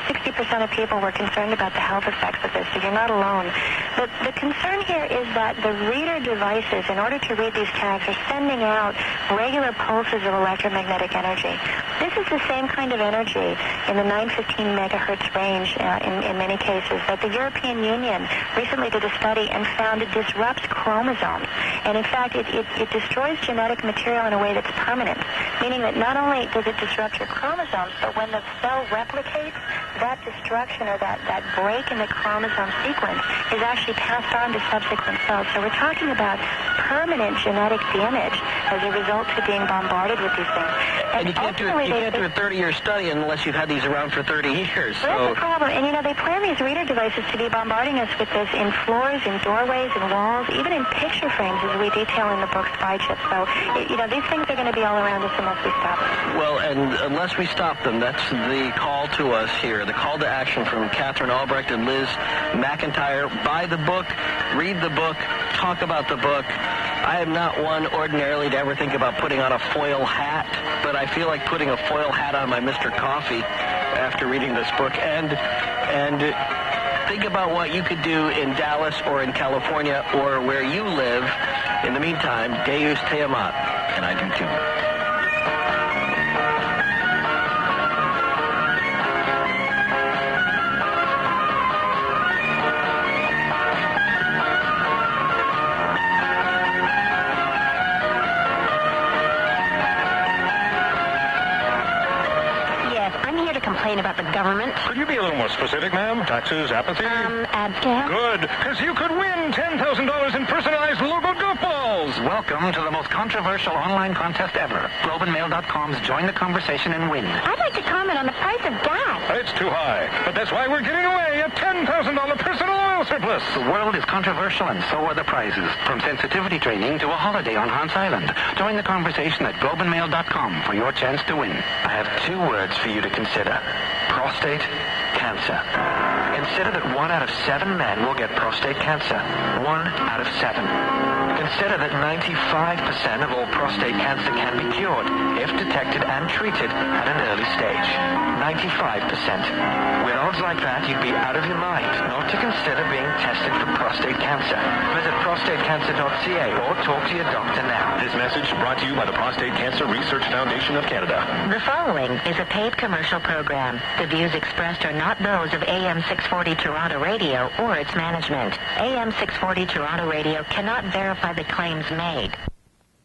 60% of people were concerned about the health effects of this, so you're not alone. The concern here is that the reader devices, in order to read these tags, are sending out regular pulses of electromagnetic energy. This is the same kind of energy in the 915 megahertz range in many cases that the European Union recently did a study and found it disrupts chromosomes. And in fact, it destroys genetic material in a way that's permanent, meaning that not only does it disrupt your chromosomes, but when the cell replicates, that destruction or that break in the chromosome sequence is actually passed on to subsequent cells. So we're talking about permanent genetic damage as a result of being bombarded with these things. And you can't do a 30-year study unless you've had these around for 30 years. So that's the problem. And, they plan these reader devices to be bombarding us with this in floors, in doorways, in walls, even in picture frames, as we detail in the book Spy Chips. So, these things are going to be all around us unless we stop them. Well, and unless we stop them, that's the call to us here, the call to action from Catherine Albrecht and Liz McIntyre. Buy the book, read the book, talk about the book. I am not one ordinarily to ever think about putting on a foil hat, but I feel like putting a foil hat on my Mr. Coffee after reading this book. And think about what you could do in Dallas or in California or where you live. In the meantime, Deus te amat, and I do too. About the government. Could you be a little more specific, ma'am? Taxes, apathy? Ad scam. Good, because you could win $10,000 in personalized logo golf balls. Welcome to the most controversial online contest ever. GlobeandMail.com's Join the Conversation and Win. I'd like to comment on the price of gas. It's too high, but that's why we're giving away a $10,000 personal oil surplus. The world is controversial, and so are the prizes. From sensitivity training to a holiday on Hans Island. Join the conversation at GlobeandMail.com for your chance to win. I have 2 words for you to consider. Prostate cancer. Consider that 1 out of 7 men will get prostate cancer. 1 out of 7. Consider that 95% of all prostate cancer can be cured if detected and treated at an early stage. 95%. With odds like that, you'd be out of your mind not to consider being tested for prostate cancer. Visit prostatecancer.ca or talk to your doctor now. This message brought to you by the Prostate Cancer Research Foundation of Canada. The following is a paid commercial program. The views expressed are not those of AM 640 Toronto Radio or its management. AM 640 Toronto Radio cannot verify the claims made.